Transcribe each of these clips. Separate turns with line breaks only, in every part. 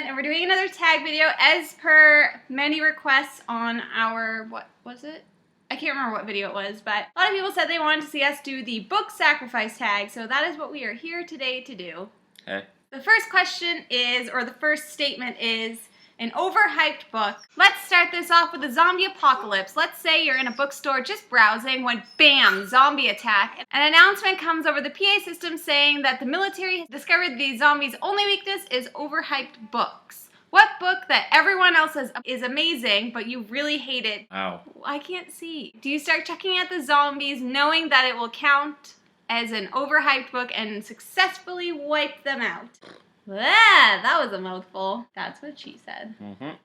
and we're doing another tag video as per many requests on our, what was it? I can't remember what video it was, but a lot of people said they wanted to see us do the book sacrifice tag, so that is what we are here today to do.
Okay.
The first question is, or the first statement is, an overhyped book. Let's start this off with a zombie apocalypse. Let's say you're in a bookstore just browsing when BAM! Zombie attack. An announcement comes over the PA system saying that the military has discovered the zombies' only weakness is overhyped books. What book that everyone else says is amazing, but you really hate it?
Ow.
I can't see. Do you start checking at the zombies knowing that it will count as an overhyped book and successfully wipe them out? Ah, that was a mouthful. That's what she said.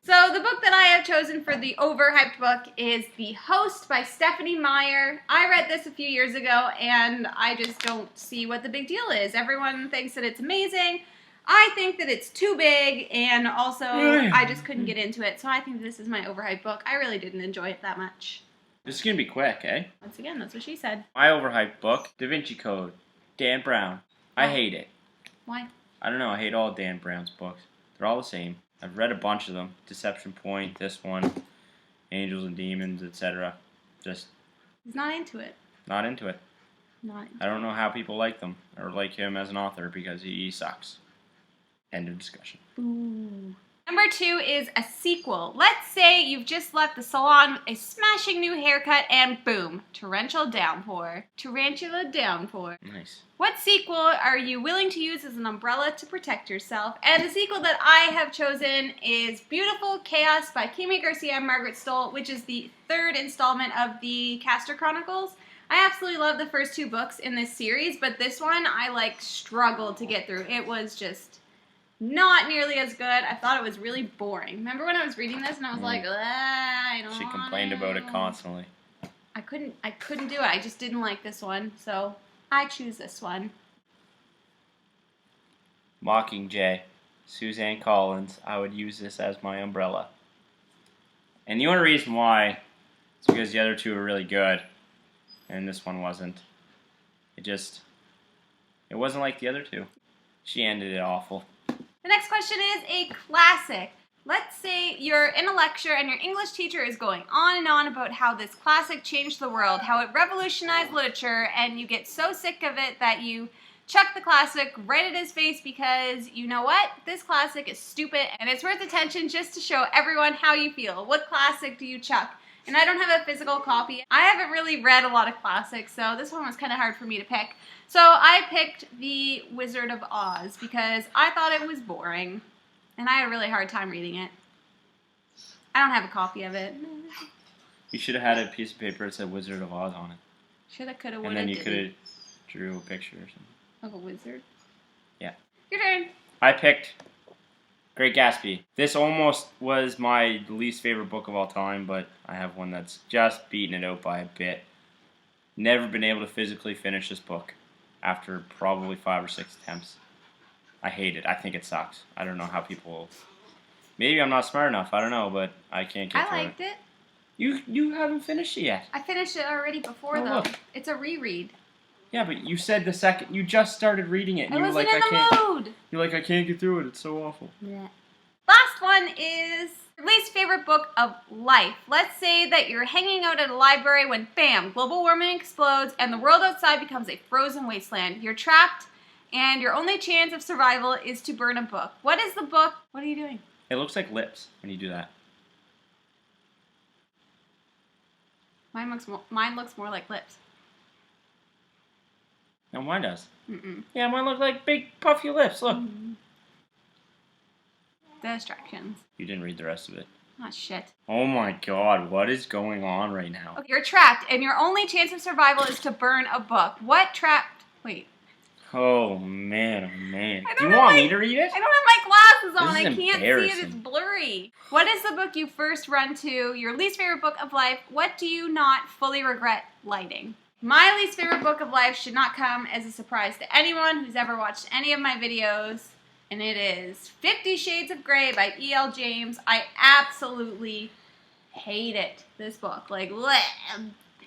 So the book that I have chosen for the overhyped book is The Host by Stephanie Meyer. I read this a few years ago and I just don't see what the big deal is. Everyone thinks that it's amazing. I think that it's too big, and also I just couldn't get into it. So I think this is my overhyped book. I really didn't enjoy it that much.
This is going to be quick, eh?
Once again, that's what she said.
My overhyped book, Da Vinci Code, Dan Brown. I hate it.
Why?
I don't know, I hate all Dan Brown's books. They're all the same. I've read a bunch of them. Deception Point, this one, Angels and Demons, etc. Just
He's not into it.
not into it.
Not into
I don't know how people like them, or like him as an author, because he sucks. End of discussion.
Ooh. Number 2 is a sequel. Let's say you've just left the salon with a smashing new haircut and boom, torrential downpour. Tarantula downpour.
Nice.
What sequel are you willing to use as an umbrella to protect yourself? And the sequel that I have chosen is Beautiful Chaos by Kami Garcia and Margaret Stoll, which is the 3rd installment of the Castor Chronicles. I absolutely love the first 2 books in this series, but this one I struggled to get through. It was just not nearly as good. I thought it was really boring. Remember when I was reading this and I was like, I don't
She
want
complained about it constantly.
I couldn't do it. I just didn't like this one, so I choose this one.
Mockingjay, Suzanne Collins. I would use this as my umbrella. And the only reason why is because the other 2 are really good, and this one wasn't. It wasn't like the other 2. She ended it awful.
The next question is a classic. Let's say you're in a lecture and your English teacher is going on and on about how this classic changed the world, how it revolutionized literature, and you get so sick of it that you chuck the classic right at his face because you know what? This classic is stupid and it's worth attention just to show everyone how you feel. What classic do you chuck? And I don't have a physical copy. I haven't really read a lot of classics, so this one was kind of hard for me to pick. So I picked The Wizard of Oz because I thought it was boring, and I had a really hard time reading it. I don't have a copy of it.
You should have had a piece of paper that said Wizard of Oz on it.
Shoulda, coulda, woulda,
And then you
didn't.
could have drew a picture or something.
Of a wizard?
Yeah.
Your turn.
I picked Great Gatsby. This almost was my least favorite book of all time, but I have one that's just beaten it out by a bit. Never been able to physically finish this book after probably 5 or 6 attempts. I hate it. I think it sucks. I don't know how people... Maybe I'm not smart enough. I don't know, but I can't get through it.
I liked it.
You haven't finished it yet.
I finished it already before, though.
Look.
It's a reread.
Yeah, but you said the second... You just started reading it. And
I
you were
wasn't
like,
in the mood.
You're like, I can't get through it. It's so awful.
Yeah. Last one is your least favorite book of life. Let's say that you're hanging out at a library when, bam, global warming explodes and the world outside becomes a frozen wasteland. You're trapped and your only chance of survival is to burn a book. What is the book? What are you doing?
It looks like lips when you do that.
Mine looks more like lips.
No, mine does.
Mm-mm.
Yeah, mine look like big puffy lips. Look.
Mm-hmm. Distractions.
You didn't read the rest of it.
Oh, shit.
Oh my god, what is going on right now?
Okay, you're trapped, and your only chance of survival is to burn a book. What trapped? Wait.
Oh man, oh man.
I
Do
don't
you
have
want
my-
me to read it?
I don't have my glasses on.
This
I
is
can't see it. It's
embarrassing.
blurry. What is the book you first run to? Your least favorite book of life. What do you not fully regret lighting? My least favorite book of life should not come as a surprise to anyone who's ever watched any of my videos. And it is 50 Shades of Grey by E.L. James. I absolutely hate it, this book. Like, bleh.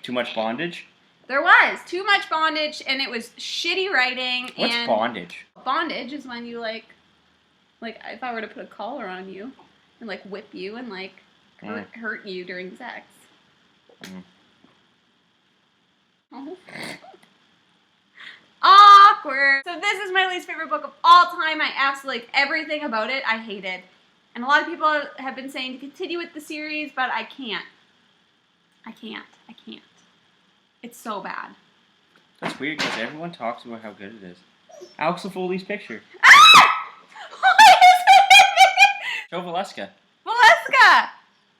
Too much bondage?
There was too much bondage, and it was shitty writing.
What's
and
bondage?
Bondage is when you, Like, if I were to put a collar on you and, like, whip you and, like, hurt you during sex. Oh. Awkward. So this is my least favorite book of all time. I absolutely, like, everything about it I hated. And a lot of people have been saying to continue with the series, but I can't. I can't. It's so bad.
That's weird because everyone talks about how good it is. Alex Foley's picture.
What is it?
Show Valeska.
Valeska!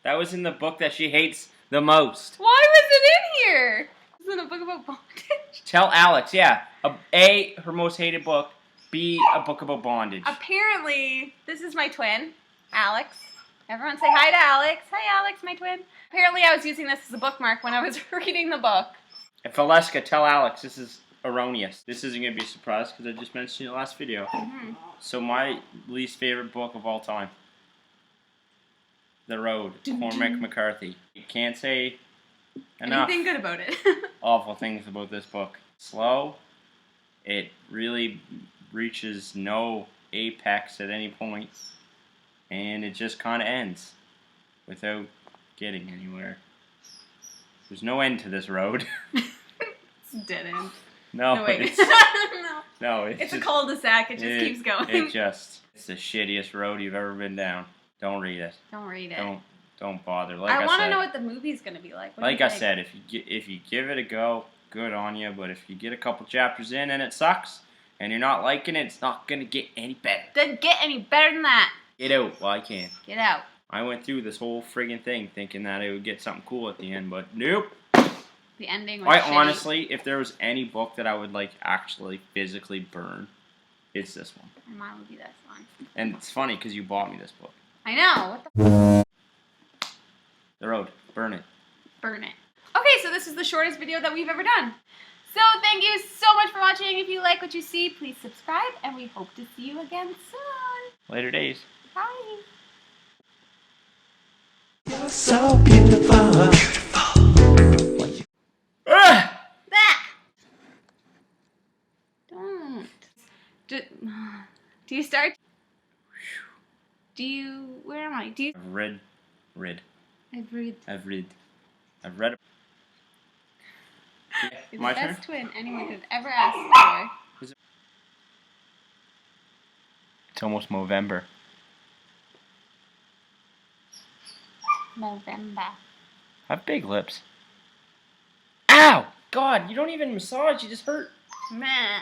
That was in the book that she hates the most.
Why was it in here? Is it a book about bondage?
Tell Alex, yeah. A, her most hated book. B, a book about bondage.
Apparently, this is my twin, Alex. Everyone say hi to Alex. Hi, Alex, my twin. Apparently, I was using this as a bookmark when I was reading the book.
And Valeska, tell Alex this is erroneous. This isn't going to be a surprise because I just mentioned it in the last video. So my least favorite book of all time. The Road, Cormac McCarthy. You can't say enough
Anything good about it.
awful things about this book. Slow. It really reaches no apex at any point. And it just kind of ends without getting anywhere. There's no end to this road.
It's dead end.
No,
wait.
it's,
No.
no,
It's
just,
a cul-de-sac. It just keeps going.
It's the shittiest road you've ever been down. Don't read it.
Don't read it.
Don't bother. Like
I want to
said,
know what the movie's gonna be like.
Like I said, if you give it a go, good on you. But if you get a couple chapters in and it sucks, and you're not liking it, it's not gonna get any better.
Doesn't get any better than that.
Get out while I can.
Get out.
I went through this whole friggin' thing thinking that it would get something cool at the end, but nope.
The ending was shitty.
Honestly, if there was any book that I would like actually physically burn, it's this one.
And mine would be this one.
And it's funny because you bought me this book.
I know. What the
The Road. Burn it.
Burn it. Okay, so this is the shortest video that we've ever done. So thank you so much for watching. If you like what you see, please subscribe, and we hope to see you again soon.
Later days.
Bye.
You're so beautiful.
Ah!
Don't. Do you start? Do you? Where am I? Do you?
I've read.
I've read.
I've read it.
You're
My
the
turn?
best twin anyone could ever ask for.
It's almost Movember.
November.
I have big lips. Ow! God, you don't even massage, you just hurt.
Meh.